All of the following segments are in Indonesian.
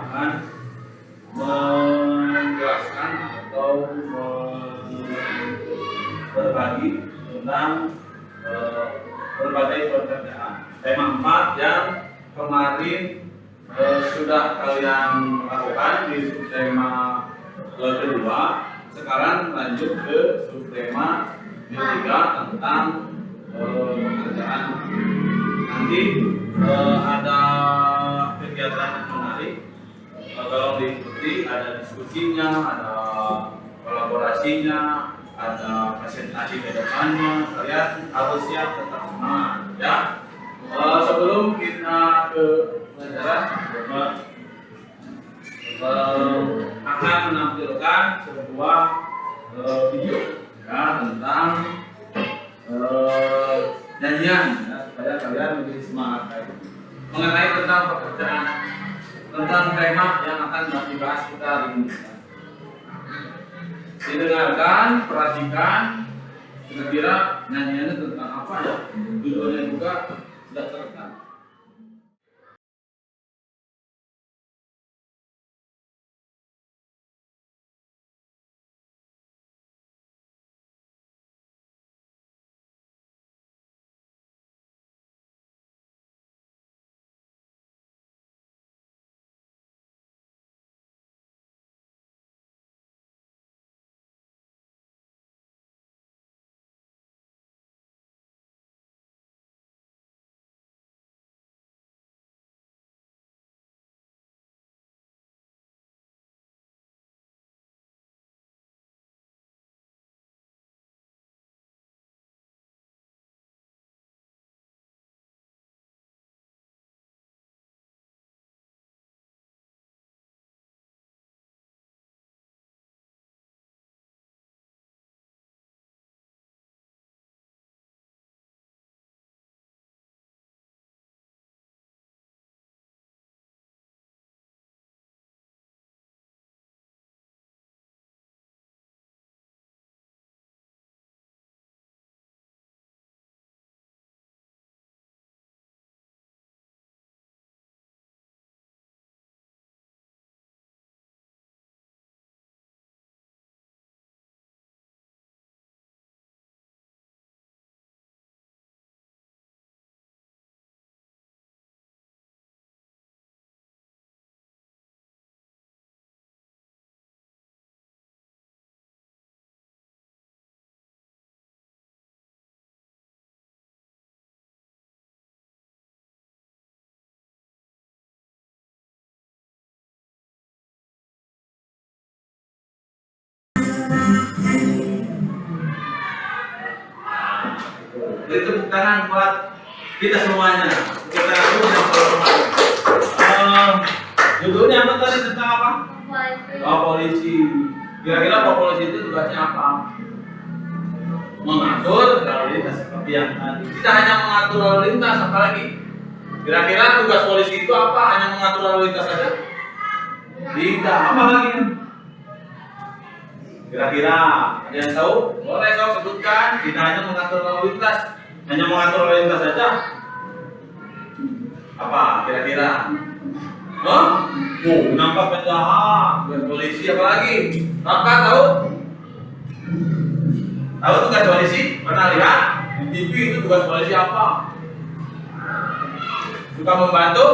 akan menjelaskan atau berbagi tentang berbagai pekerjaan. Tema 4 yang kemarin sudah kalian lakukan di subtema kedua. Sekarang lanjut ke subtema ketiga tentang pekerjaan. Nanti ada kegiatan menarik, kalau diikuti ada diskusinya, ada kolaborasinya, ada presentasi ke depannya. Kalian harus siap, tetap semangat ya. Sebelum kita ke pelajaran, akan menampilkan sebuah video ya tentang nyanyian ya, supaya kalian lebih semangat mengenai tentang pekerjaan, tentang tema yang akan dibahas kita hari ini. Didengarkan, perhatikan, kira-kira nyanyiannya tentang apa ya? Judulnya juga sudah terekam. Beri tepuk tangan buat kita semuanya. Kita judulnya apa tadi, tentang apa? Polisi. Kira-kira polisi itu tugasnya apa? Mengatur lalu lintas seperti yang tadi. Tidak hanya mengatur lalu lintas, apalagi kira-kira tugas polisi itu apa? Hanya mengatur lalu lintas saja? Tidak. Apa lagi? Kira-kira ada yang tahu? Boleh saya sebutkan. Tidak hanya mengatur lalu lintas, hanya mengatur lalu lintas saja. Apa kira-kira? Nampak penjahat, bukan polisi, apa lagi? Kakak tahu? Tahu tugas polisi? Pernah lihat? Di TV itu tugas polisi apa? Suka membantu?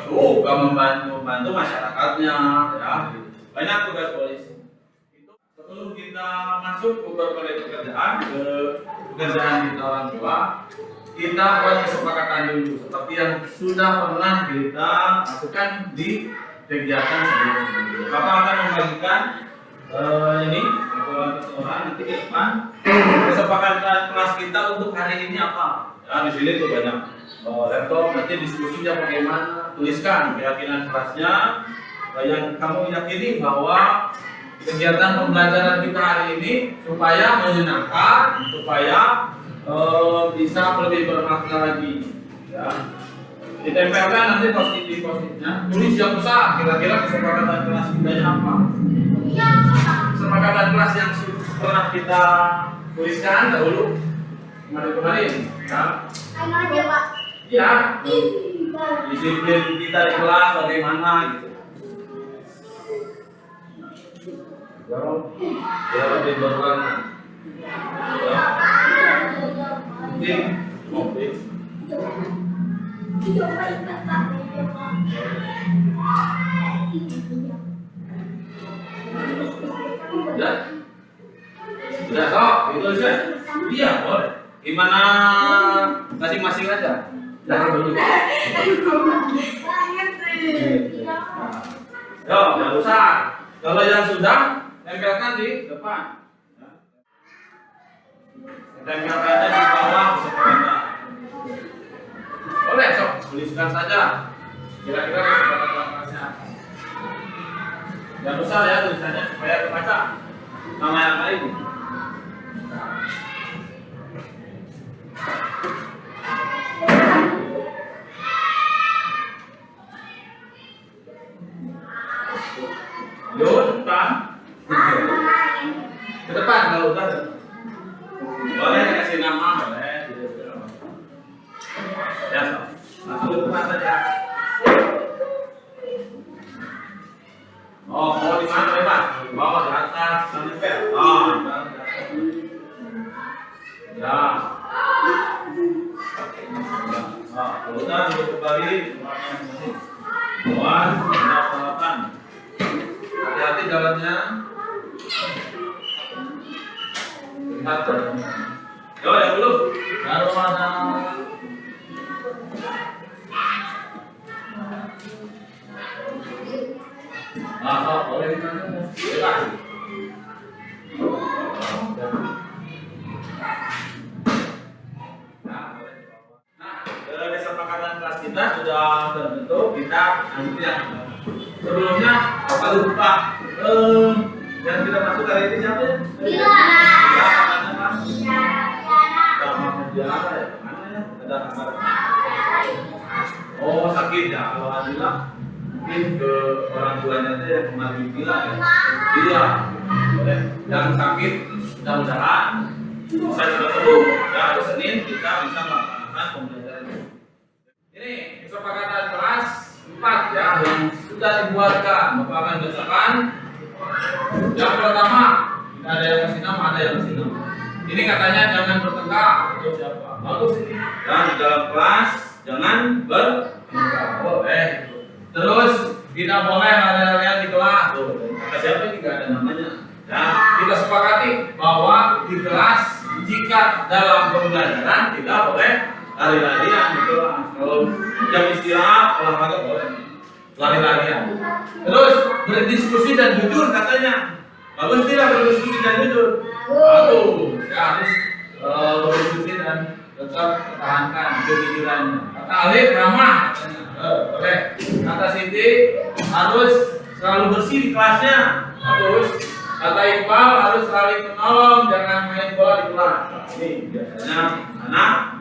Suka membantu masyarakatnya, ya. Banyak tugas polisi. Sebelum kita masuk ke berbagai pekerjaan kita orang tua, kita buat kesepakatan dulu seperti yang sudah pernah kita lakukan di kegiatan sebelumnya. Bapak akan membagikan ini orang nanti ke depan kesepakatan kelas kita untuk hari ini apa. Ya, di sini tuh banyak laptop, nanti diskusinya bagaimana, tuliskan keyakinan kelasnya yang kamu yakini bahwa kegiatan pembelajaran kita hari ini supaya menyenangkan, supaya bisa lebih bermakna lagi. Ya. Ditempelkan nanti post-it-nya. Tulis yang besar. Kira-kira kesepakatan kelas kita apa? Kesepakatan kelas yang pernah kita tuliskan dahulu kemarin. Ya. Iya. disiplin kita di kelas bagaimana gitu. Ya lebih berwarna. Mobil. Udah kok, itu aja. Iya boleh. Gimana masing-masing aja. Dari dulu. Yo, nggak usah. Kalau yang sudah, tempelkan di depan. Tempelkannya di bawah kesepakatan. Boleh, sok tuliskan saja. Kira-kira kesepakatan kelasnya apa? Jangan besar ya tulisannya supaya terbaca. Nama yang lain. Yo, depan. Ke depan kalau udah. Boleh kasih nama, boleh. Ya, langsung ke depan saja. Oh, mau di mana, Pak? Bawah, di atas, sampai. Oh, ya. Nah, udah duduk kembali. Bawah, delapan. Hati-hati jalannya. Lihat. Yo, ya dulu. Baru ada. Boleh dimana? Nah, kesepakatan kelas kita sudah terbentuk. Kita nanti yang sebelumnya apa lupa? Yang kita masuk hari ini siapa ya? Sama Mutiara ya? Mana ya? Ada kamar. Oh, sakit ya? Kalau Adila mungkin ke orang tuanya itu yang kemarin bilang ya. Iya, boleh. Yang sakit mudah-mudahan bisa cepat sembuh. Ya, hari Senin kita bisa melaksanakan pembelajaran. Ini kesepakatan kelas 4 ya yang sudah dibuatkan. Bapak akan bacakan. Yang pertama, tidak ada yang kasih nama, ada yang kasih nama. Ini katanya jangan bertengkar. Itu siapa? Bagus ini. Dan di dalam kelas jangan bertengkar. Boleh. Terus tidak boleh ada yang di kelas. Kata siapa ini nggak ada namanya. Ya, kita sepakati bahwa di kelas jika dalam pembelajaran tidak boleh lari-larian di kelas. Kalau jam istirahat olahraga boleh lari-larian. Terus berdiskusi dan jujur katanya. Bagus tidak berdiskusi dan jujur? Bagus. Ya, harus berdiskusi dan tetap pertahankan kejujurannya. Kata Alif ramah katanya. Boleh. Kata Siti harus selalu bersih di kelasnya. Bagus. Kata Iqbal harus saling menolong, jangan main bola di kelas. Ini biasanya anak,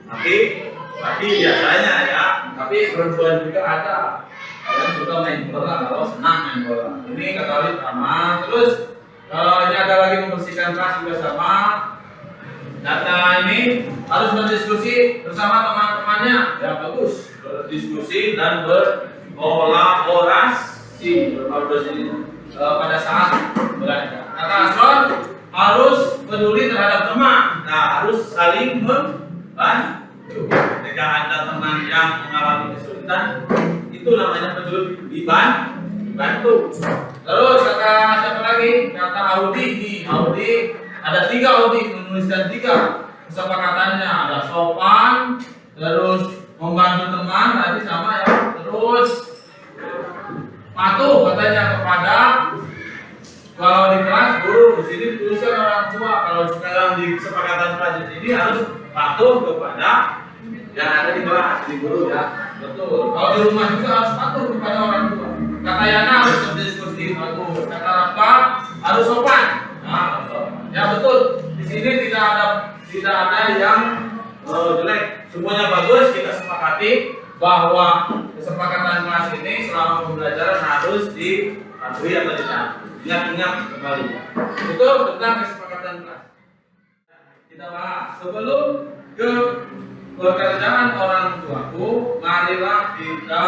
tapi biasanya ya. Tapi perempuan juga ada yang suka main bola kalau senang main bola. Ini kata Alif sama. Terus ini ada lagi membersihkan kelas juga sama. Data ini harus berdiskusi bersama teman-temannya. Ya bagus. Berdiskusi dan berkolaborasi pada saat belajar. Kata Asron harus peduli terhadap teman. Nah, harus saling membantu. Ketika ada teman yang mengalami kesulitan, itu namanya peduli, dibantu. Terus kata siapa lagi? Kata Audi ini. Audi ada 3 Audi menuliskan 3 kesepakatannya. Ada sopan, terus membantu teman tadi sama ya. Terus patuh katanya kepada kalau di kelas guru, di sini tuliskan orang tua. Kalau sekarang di kesepakatan kelas ini harus patuh kepada yang ada di kelas, di guru ya. Betul. Kalau di rumah juga harus patuh kepada orang tua. Kata Yana harus berdiskusi, bagus. Kata Rafa harus sopan. Nah, sopan. Ya betul. Di sini tidak ada yang jelek. Semuanya bagus. Kita sepakati bahwa kesepakatan kelas ini selama pembelajaran harus dipatuhi atau tidak. Ingat kembali. Itu tentang kesepakatan kelas. Kita bahas sebelum ke pekerjaan orang tuaku, marilah kita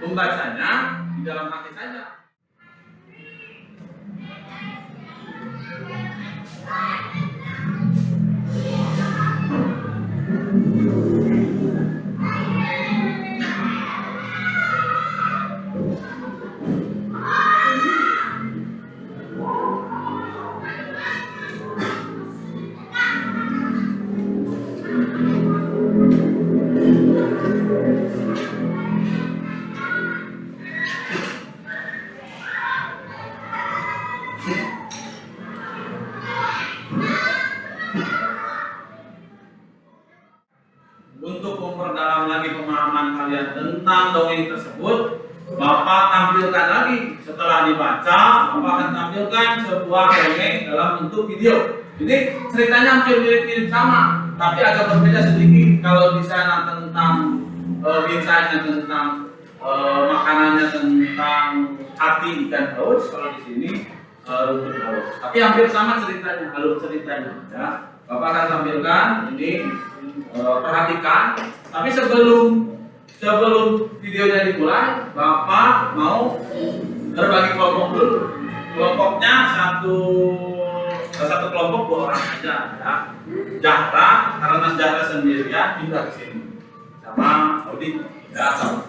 membacanya di dalam hati saja. Untuk memperdalam lagi pemahaman kalian tentang dongeng tersebut, Bapak tampilkan lagi. Setelah dibaca, Bapak akan tampilkan sebuah dongeng dalam bentuk video. Jadi ceritanya hampir mirip-mirip sama, tapi agak berbeda sedikit. Kalau di sana tentang mintanya tentang makanannya tentang hati ikan paus, kalau di sini rumput laut. Tapi hampir sama ceritanya, alur ceritanya. Ya. Bapak akan tampilkan ini, perhatikan. Tapi sebelum videonya dimulai, Bapak mau berbagi kelompok dulu. Kelompoknya satu kelompok 2 orang aja. Ya. Zahra, karena Zahra sendirian pindah ke sini sama Audi. Ya, sama.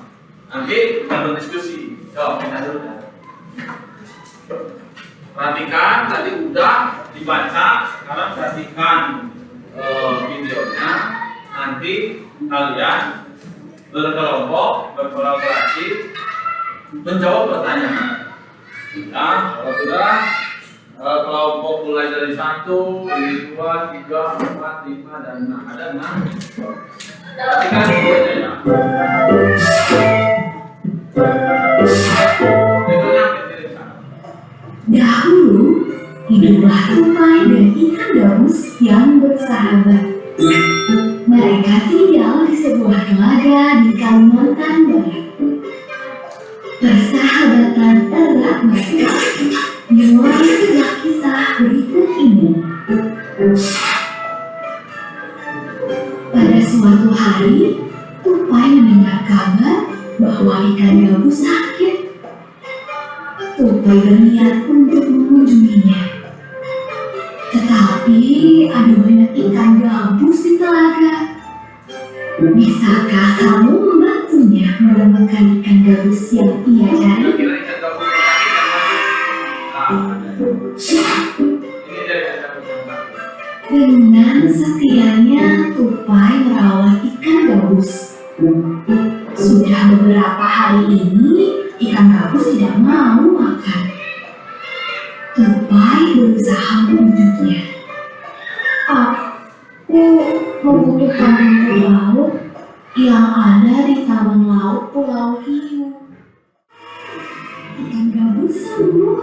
Nanti kita berdiskusi. Yo, pindah dulu. Perhatikan, tadi udah dibaca, sekarang perhatikan videonya. Nanti kalian berkelompok, berkolaborasi, menjawab pertanyaan. Ya, kalau sudah kelompok mulai dari 1, 2, 3, 4, 5, dan 6. Ada 6. Perhatikan videonya ya. Dahulu, hiduplah tupai dan ikan gabus yang bersahabat. Mereka tinggal di sebuah telaga di Kalimantan Barat. Persahabatan erat mereka dimulai sejak kisah berikut ini. Pada suatu hari, tupai mendengar kabar bahwa ikan gabus sakit. Tupai berniat untuk mengunjunginya. Tetapi ada banyak ikan gabus di telaga. Bisakah kamu membantunya menemukan ikan gabus yang ia cari? Dengan setianya tupai merawat ikan gabus. Sudah beberapa hari ini, ikan gabus tidak mau makan. Tupai berusaha membujuknya. Aku membutuhkan rumput laut yang ada di taman laut Pulau Hiu. Ikan gabus sembuh.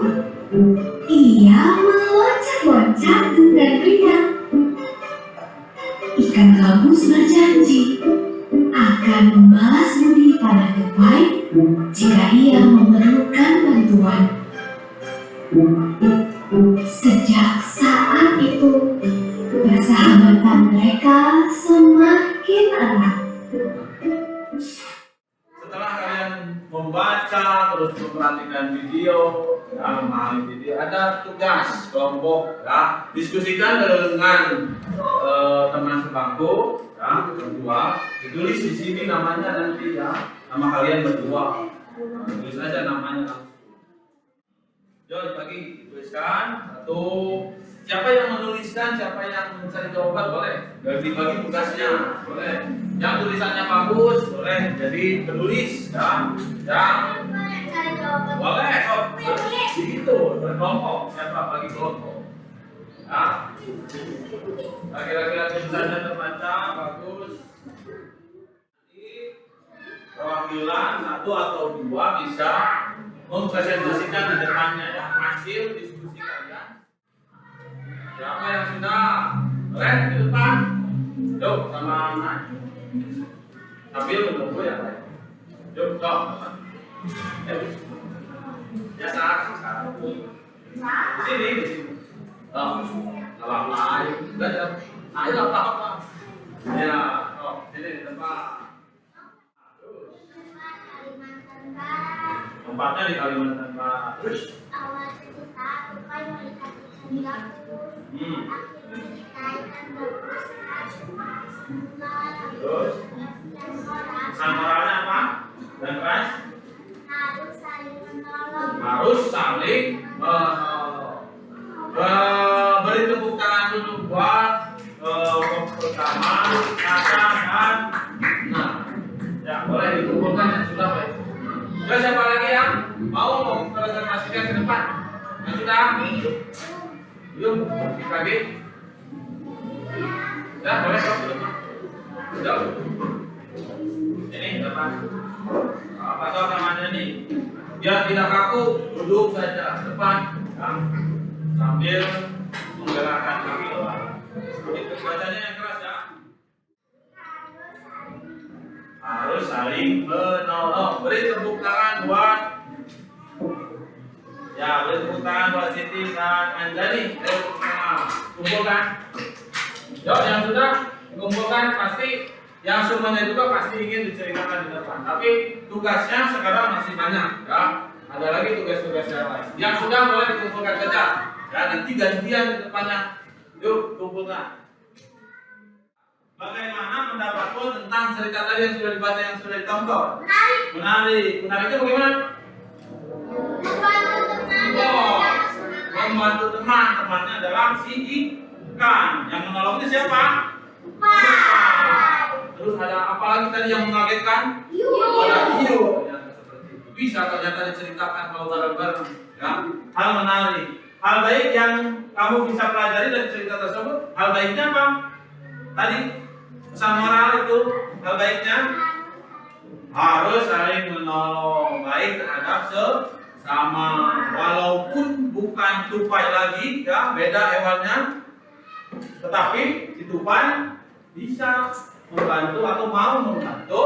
Ia meloncat-loncat dengan riang. Ikan gabus berjanji akan membalas budi pada tupai jika ia memerlukan bantuan. Sejak saat itu, persahabatan mereka semakin erat. Setelah kalian membaca terus memperhatikan video, ya, memahami video, ada tugas kelompok, ya, diskusikan dengan teman sebangku, ya, berdua. Ditulis di sini namanya nanti, ya, nama kalian berdua. Tulis aja namanya langsung. Yuk, dibagi, tuliskan. Satu, siapa yang menuliskan, siapa yang mencari jawaban, boleh. Dibagi tugasnya, boleh. Yang tulisannya bagus, boleh. Jadi penulis, ya. Yang boleh, kok. Begitu, berkelompok. Siapa bagi kelompok? Ya. Kira-kira tulisannya terbaca, bagus. Jadi, perwakilan 1 atau 2 bisa mempresentasikan di depannya, ya, hasil diskusi kalian. Siapa yang sudah? Boleh di depan. Yuk, sama anak. Sambil menunggu ya, Pak. Yuk, stop. Ya, saat. Di sini. Oh, Apa ayo, belajar. Ayo apa? Ya, oh, ini tempat. Kalimantan Barat. Tempatnya di Kalimantan Barat. Terus? Awal cerita tupai melihat ikan gabus. Akhirnya cerita ikan gabus Terus? Pesan moralnya apa? Dan keras? harus saling menolong. Harus saling menolong. Beri tepuk tangan dulu buat pertama, Kaca dan nah, ya boleh dikumpulkan yang sudah baik. Sudah siapa lagi yang mau presentasikan ke depan? Yang sudah? Yuk, lagi. Ya boleh kok ke depan. Yuk. Ini depan. Apa soal namanya nih? Biar tidak kaku, duduk saja ke depan. Ya. Sambil menggerakkan kaki doang. Itu bacanya yang keras ya. Harus saling menolong. Beri tepuk tangan buat ya, beri tepuk tangan buat Siti dan Anjani. Kumpulkan. Yuk, yang sudah dikumpulkan pasti yang semuanya juga pasti ingin diceritakan di depan. Tapi tugasnya sekarang masih banyak ya. Ada lagi tugas-tugas yang lain. Yang sudah boleh dikumpulkan saja. Ya, nanti gantian di depannya. Yuk, kumpulkan. Bagaimana pendapatmu tentang cerita tadi yang sudah dibaca, yang sudah ditonton? Menarik. Menariknya bagaimana? Oh, membantu teman. Temannya adalah si ikan. Yang menolongnya siapa? Terus ada apa lagi tadi yang mengagetkan? Ada hiu. Ternyata seperti itu. Bisa ternyata diceritakan kalau bareng-bareng. Ya, hal menarik. Hal baik yang kamu bisa pelajari dari cerita tersebut. Hal baiknya apa? Tadi pesan moral itu hal baiknya harus saling menolong, baik terhadap sesama, walaupun bukan tupai lagi, ya beda hewannya, tetapi si tupai bisa membantu atau mau membantu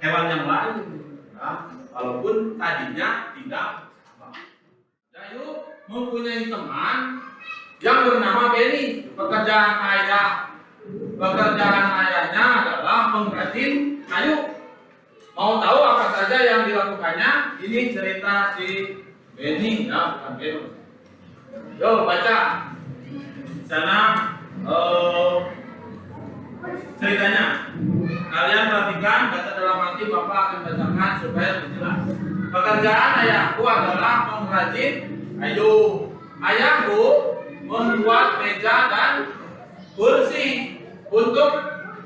hewan yang lain, ya, walaupun tadinya tidak. Dayu mempunyai teman yang bernama Benny. Pekerjaan ayahnya adalah pengrajin kayu. Mau tahu apa saja yang dilakukannya? Ini cerita si Benny, ya, bukan Benny. Yuk baca. Di sana ceritanya. Kalian perhatikan, baca dalam hati, Bapak akan bacakan supaya lebih jelas. Pekerjaan ayahku adalah pengrajin kayu. Ayahku membuat meja dan kursi. Untuk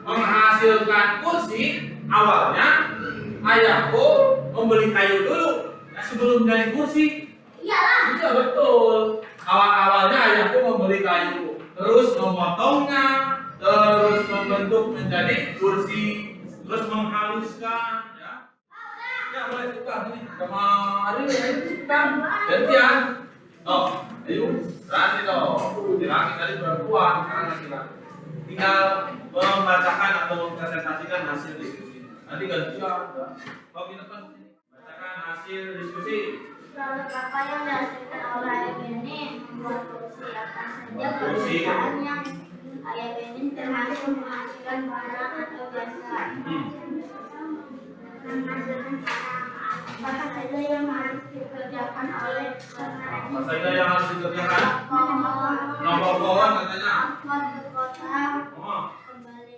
menghasilkan kursi, awalnya ayahku membeli kayu dulu. Nah, sebelum jadi kursi. Iyalah. Iya betul. Awal-awalnya ayahku membeli kayu, terus memotongnya, terus membentuk menjadi kursi, terus menghaluskan. Ya, ya boleh buka ini. Kemarin kan gantian. Oh, ayo, berarti dong. Laki tadi perempuan, sekarang laki-laki. Tinggal membacakan atau mempresentasikan hasil diskusi. Nanti gantian. Oh, kita kan bacakan hasil diskusi. Produk apa yang dihasilkan oleh Ayah Benin membuat kursi apa saja Kursi. pekerjaan yang Ayah Benin termasuk menghasilkan barang atau jasa. Menghasilkan apa saja yang harus dikerjakan oleh Apa saja yang harus dikerjakan? Nomor pohon katanya. Masuk kota Oh, kembali.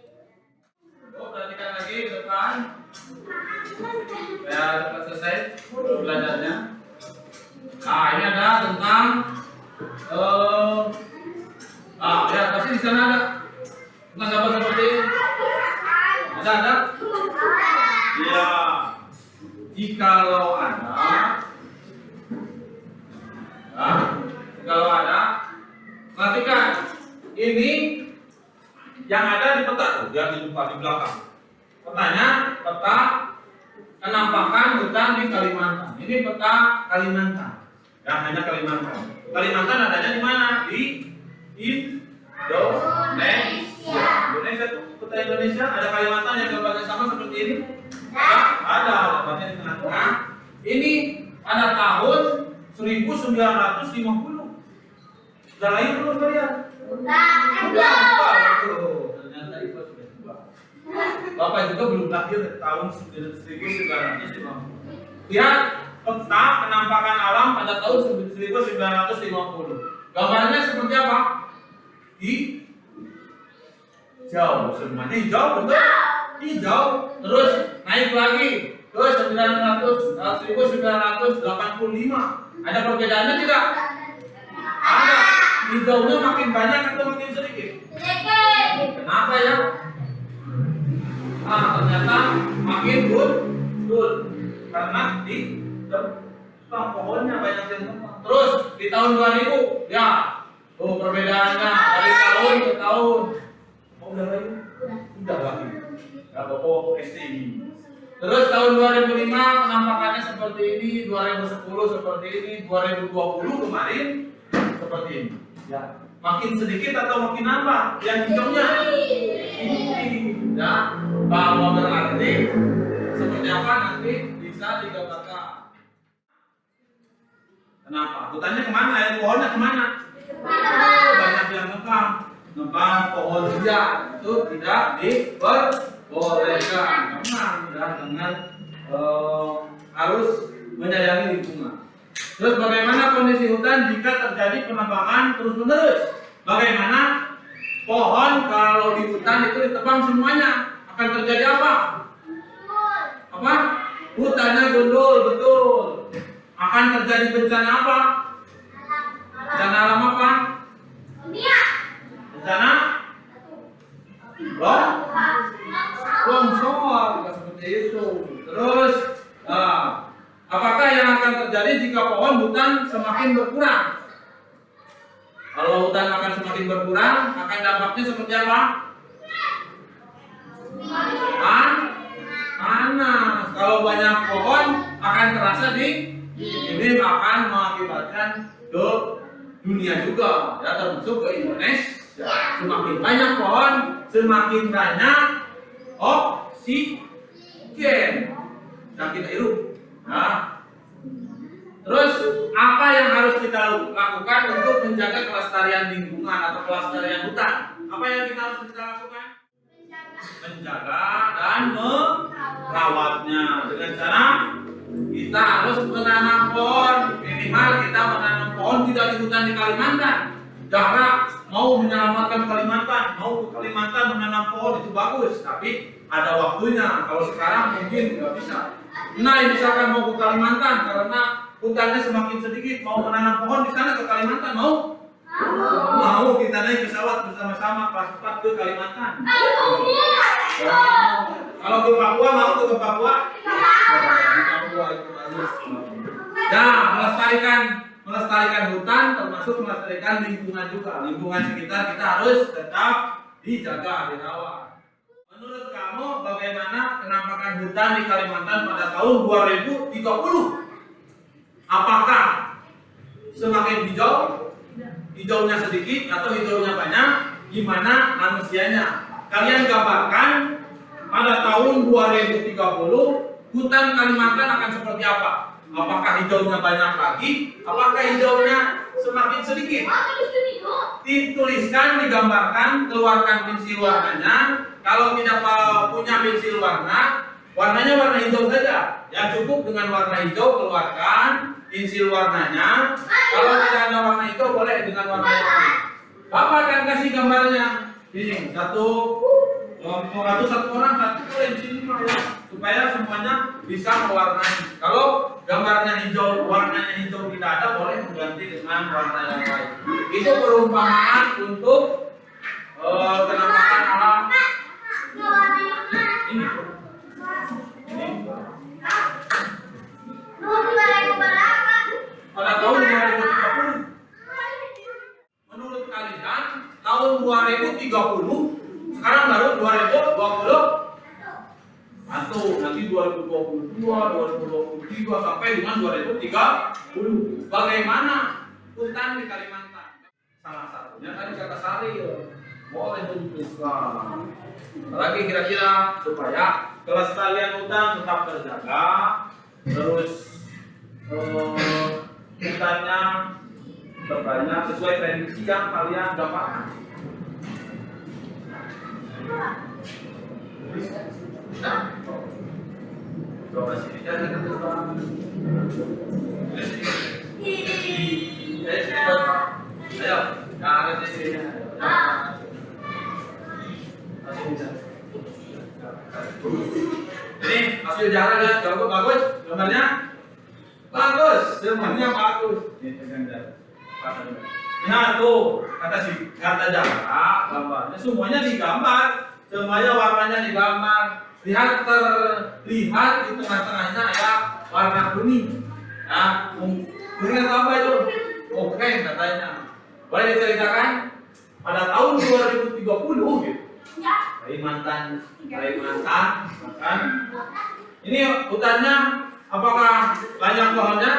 perhatikan lagi ke depan. Ya, cepat selesai belajarnya. Nah, ini ada tentang ya pasti di sana ada tentang gambar seperti ini. Ada? Iya. Jikalau ada, perhatikan ini yang ada di peta tuh, yang di belakang. Petanya peta penampakan hutan di Kalimantan. Ini peta Kalimantan. Ya, hanya Kalimantan. Kalimantan adanya di mana? Di Indonesia. Indonesia tuh peta Indonesia ada Kalimantan yang gambarnya sama seperti ini. Ya, ada gambarnya di tengah-tengah. Ini pada tahun 1950. Sudah lahir belum kalian? Ternyata Ipa sudah tua. Bapak juga belum lahir tahun 1950. Lihat peta penampakan alam pada tahun 1950. Gambarnya seperti apa? Hijau, semuanya hijau, betul? Hijau, terus naik lagi ke 1985. Ada perbedaannya tidak? Ada. Hijaunya makin banyak atau makin sedikit? Kenapa ya? Ternyata makin betul karena di depan pohonnya banyak yang tumbang. Terus di tahun 2000 ya, perbedaannya dari tahun ke tahun. Udah lagi? Udah lagi. SD ini. Terus tahun 2005 penampakannya seperti ini, 2010 seperti ini, 2020 kemarin seperti ini. Ya, makin sedikit atau makin nambah? Yang hijaunya ini. Ya, bahwa berarti seperti apa nanti bisa digambarkan. Kenapa? Hutannya kemana? Ya, pohonnya kemana? Banyak yang nebang pohon liar itu tidak diperbolehkan. Memang ya, dengan harus menyayangi lingkungan. Terus bagaimana kondisi hutan jika terjadi penebangan terus-menerus? Bagaimana pohon kalau di hutan itu ditebang semuanya akan terjadi apa? Apa? Hutannya gundul, betul. Akan terjadi bencana apa? Bencana alam apa? Bencana? Longsor, seperti itu. Terus, apakah yang akan terjadi jika pohon hutan semakin berkurang? Kalau hutan akan semakin berkurang, akan dampaknya seperti apa? Panas. Kalau banyak pohon akan terasa ini akan mengakibatkan ke dunia juga, ya termasuk ke Indonesia. Semakin banyak pohon, semakin banyak oksigen yang kita hirup. Nah, terus apa yang harus kita lakukan untuk menjaga kelestarian lingkungan atau kelestarian hutan? Apa yang kita harus lakukan? Menjaga dan merawatnya dengan cara kita harus menanam pohon. Minimal kita menanam pohon tidak di hutan di Kalimantan. Jarak mau menyelamatkan Kalimantan, mau ke Kalimantan menanam pohon itu bagus, tapi ada waktunya. Kalau sekarang mungkin nggak bisa. Nah, misalkan mau ke Kalimantan karena hutannya semakin sedikit, mau menanam pohon di sana ke Kalimantan, mau? Mau kita naik pesawat bersama-sama kelas 4 ke Kalimantan. Kalau ke Papua, mau ke Papua? Papua itu bagus. Nah, melestarikan hutan termasuk melestarikan lingkungan juga. Lingkungan sekitar kita harus tetap dijaga, dirawat. Menurut kamu bagaimana penampakan hutan di Kalimantan pada tahun 2030? Apakah semakin hijau, hijaunya sedikit atau hijaunya banyak? Gimana manusianya? Kalian gambarkan pada tahun 2030 hutan Kalimantan akan seperti apa? Apakah hijaunya banyak lagi? Apakah hijaunya semakin sedikit? Dituliskan, digambarkan, keluarkan pensil warnanya. Kalau tidak punya pensil warnanya warna hijau saja. Ya cukup dengan warna hijau, keluarkan pensil warnanya. Kalau tidak ada warna hijau, boleh dengan warna yang lain. Bapak akan kasih gambarnya. Ini satu orang satu pensil ya, supaya semuanya bisa mewarnai. Kalau gambarnya hijau, warnanya hijau tidak ada, boleh mengganti dengan warna yang lain. Itu perumpamaan untuk penampakan alam. Ini. Pada tahun 2030. Menurut kalian, tahun 2030 sekarang baru 2020. Nanti 2022, 2023 sampai dengan 2030. Bagaimana hutan di Kalimantan? Salah satunya tadi kata Sari, boleh dituliskan. Lagi kira-kira supaya kelestarian hutan tetap terjaga, terus hutannya terbanyak sesuai prediksi yang kalian dapatkan. Nah, coba sini jadi kedua. Ayo, yang ada di sini. Ini hasil jarak lihat kalau bagus, gambarnya bagus, semuanya bagus. Ini pegang jarak. Nah tuh kata jarak, gambarnya semuanya digambar, semuanya warnanya digambar. Lihat terlihat di tengah-tengahnya ya warna kuning. Nah, kuning atau apa itu? Oh keren katanya. Boleh diceritakan pada tahun 2030 gitu. Kalimantan, kan? Ini hutannya apakah banyak pohonnya?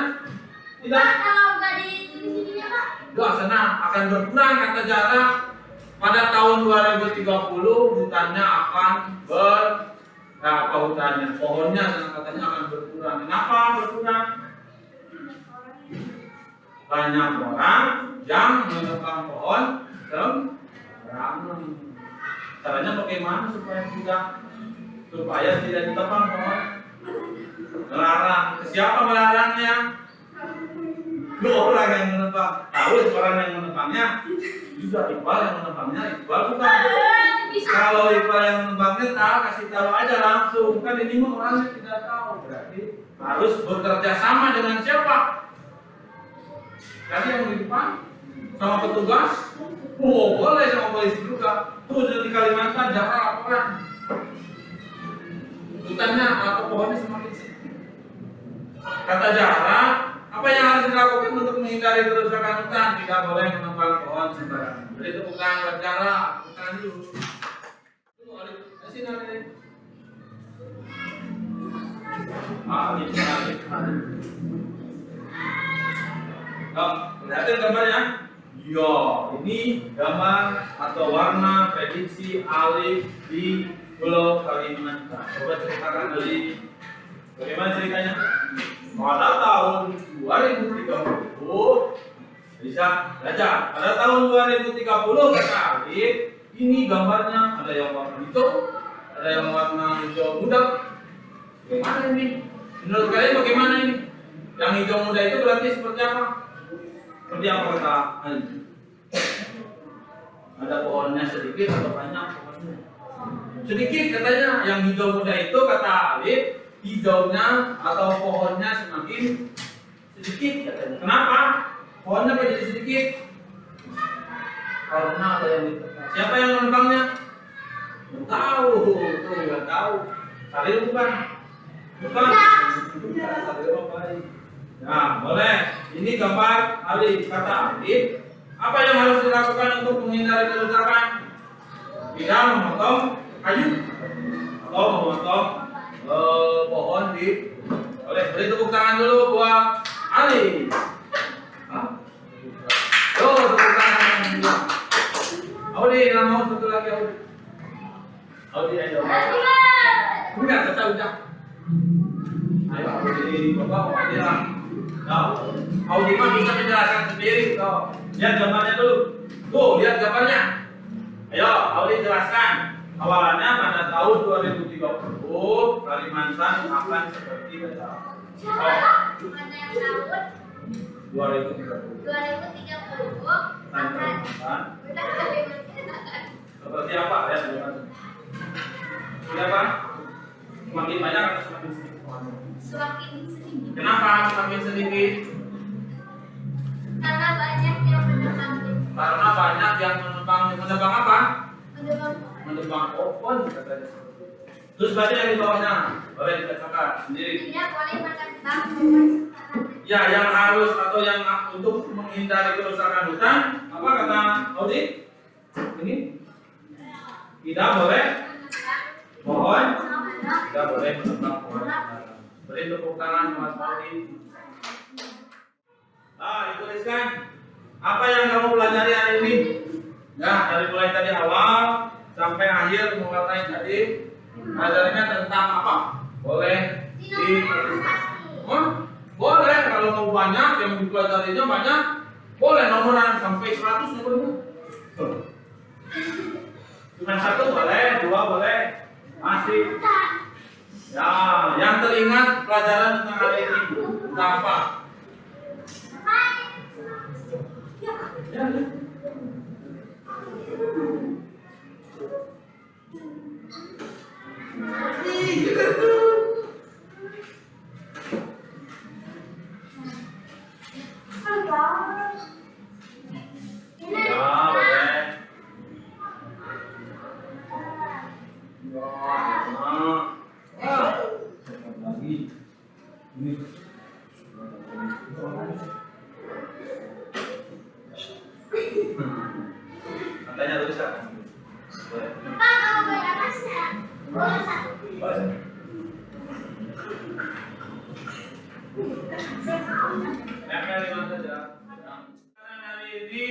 Tidak. Kalau nggak ditulis Pak. Doa sana akan berkurang kata jarak. Pada tahun 2030 hutannya akan hutannya, pohonnya katanya akan berkurang. Kenapa berkurang? Banyak orang yang menebang pohon sembarangan. Caranya bagaimana supaya tidak ditebang pohon? Melarang. Siapa melarangnya? Dua orang yang menebang. Tahu orang yang menebangnya? Juga Iqbal yang menebangnya. Iqbal bukan. Kalau Iqbal yang menebangnya tahu, kasih tahu aja langsung. Kan ini mah orangnya tidak tahu. Berarti harus bekerja sama dengan siapa? Tadi yang di depan sama petugas. Oh boleh sama polisi juga. Tuh di Kalimantan jarak laporan. Hutannya atau pohonnya semakin sedikit. Kata jarak, apa yang harus dilakukan untuk menghindari kerusakan hutan? Tidak boleh menebang pohon sembarangan. Jadi itu bukan jarak, bukan dulu. Tunggu Alif, sini Alif. Alif. Lihatin gambarnya. Ya, ini gambar atau warna prediksi Alif di Pulau Kalimantan. Coba ceritakan dari bagaimana ceritanya? Pada tahun 2030 bisa baca. Pada tahun 2030 kata Alif, ini gambarnya ada yang warna hijau, ada yang warna hijau muda. Bagaimana ini? Menurut kalian bagaimana ini? Yang hijau muda itu berarti seperti apa? Seperti apa kata Alif? Ada pohonnya sedikit atau banyak pohonnya? Sedikit katanya. Yang hijau muda itu kata Alif, hijaunya atau pohonnya semakin sedikit katanya. Kenapa? Pohonnya kok jadi sedikit? Karena ada yang ditebang. Siapa yang menebangnya? Nggak tahu, tuh nggak tahu. Salil bukan? Bukan. Salil apa ini? Nah, boleh. Ini gambar Alif. Kata Alif, apa yang harus dilakukan untuk menghindari kerusakan? Tidak memotong kayu atau memotong pohon di. Boleh beri tepuk tangan dulu buat Ali. Tuh tepuk tangan. Audi, nama satu lagi Audi. Audi ayo. Enggak, udah. Ayo Audi, bapak mau bilang. Nah, Audi mah bisa menjelaskan sendiri. Tuh, lihat gambarnya dulu. Tuh, lihat gambarnya. Ayo, Audi jelaskan. Awalannya pada tahun 2030 Kalimantan akan seperti baca. Pada tahun 2030 akan seperti apa ya teman-teman? Kenapa? Semakin banyak atau semakin sedikit? semakin sedikit. Kenapa semakin sedikit? Karena banyak yang menebang. Karena banyak yang menebang apa? Menebang. Menebang pohon katanya. Terus berarti yang di bawahnya boleh dibacakan sendiri. Tidak boleh menebang pohon. Ya, yang harus atau yang untuk menghindari kerusakan hutan, apa kata Audi? Ini tidak boleh pohon, tidak boleh menebang pohon. Beri tepuk tangan buat Audi. Dituliskan apa yang kamu pelajari hari ini. Ya, dari mulai tadi awal sampai akhir mengenai tadi ajarnya tentang apa? Boleh di boleh kalau mau banyak yang dipelajarinya banyak boleh. Boleh nomoran sampai 100 nomornya. Tuh. Cuma 1 boleh, 2 boleh. Masih. Ya, yang teringat pelajaran tentang hari ini tentang apa? Ya, ya. Ya, boleh. Lagi. Ini. Katanya tulis apa? Boleh. Pak, kamu boleh apa sih? Boleh satu. Boleh. Yang dari mana saja? Karena hari ini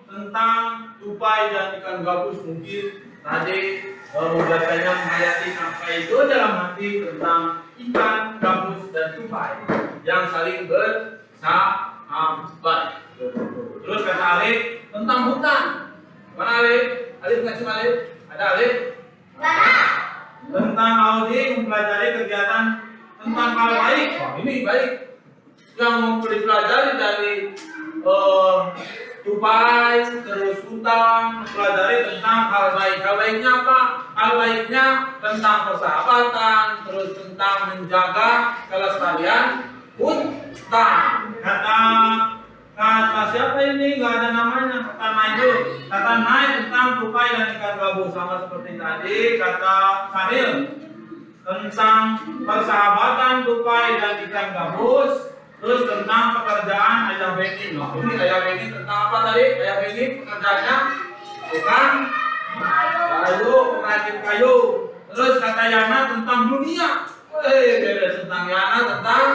tentang tupai dan ikan gabus mungkin tadi mudah-mudahan menghayati sampai itu dalam hati tentang ikan gabus dan tupai yang saling bersahabat. Terus kata Alif tentang hutan. Mana Alif? Alif ngasih Alif? Ada Alif? Tentang Audi mempelajari kegiatan tentang hal baik. Wah, ini baik. Yang mempelajari dari tupai, terus hutan, mempelajari tentang hal baik. Hal baiknya apa? Hal baiknya tentang persahabatan, terus tentang menjaga kelestarian hutan. Kata siapa ini? Nggak ada namanya. Kata Naik dulu. Kata Naik tentang tupai dan ikan gabus sama seperti tadi. Kata Saril tentang persahabatan tupai dan ikan gabus. Terus tentang pekerjaan ayah Beni. Nah, ini ayah Beni tentang apa tadi? Ayah Beni pekerjaannya bukan kayu, pengrajin kayu. Terus kata Yana tentang dunia. Beres tentang Yana tentang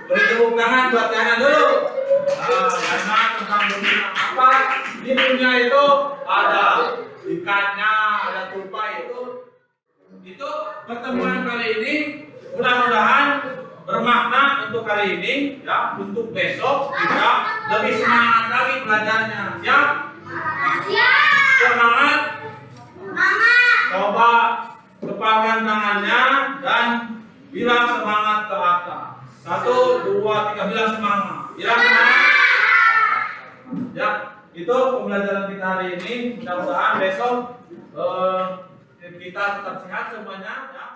beri tepuk tangan buat Yana dulu. Yana tentang dunia apa? Di dunia itu ada ikannya, ada tupai itu. Itu pertemuan kali ini mudah-mudahan bermakna untuk hari ini, ya. Untuk besok kita lebih semangat lagi belajarnya. Siap? Semangat. Coba kepalkan tangannya dan bilang semangat ke atas. 1, 2, 3, bilang semangat. Bilang semangat. Ya, itu pembelajaran kita hari ini. Mudah-mudahan besok kita tetap sehat semuanya, ya.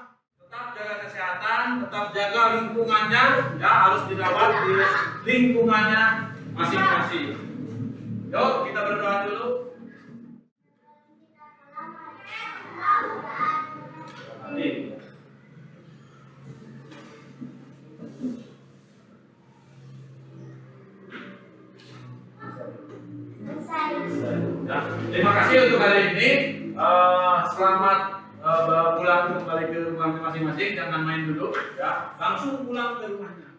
Tetap jaga kesehatan, tetap jaga lingkungannya, ya, harus dirawat di lingkungannya masing-masing. Yuk, kita berdoa dulu. Amin. Ya, terima kasih untuk hari ini. Selamat pulang kembali ke rumah masing-masing. Jangan main dulu, ya. Langsung pulang ke rumahnya.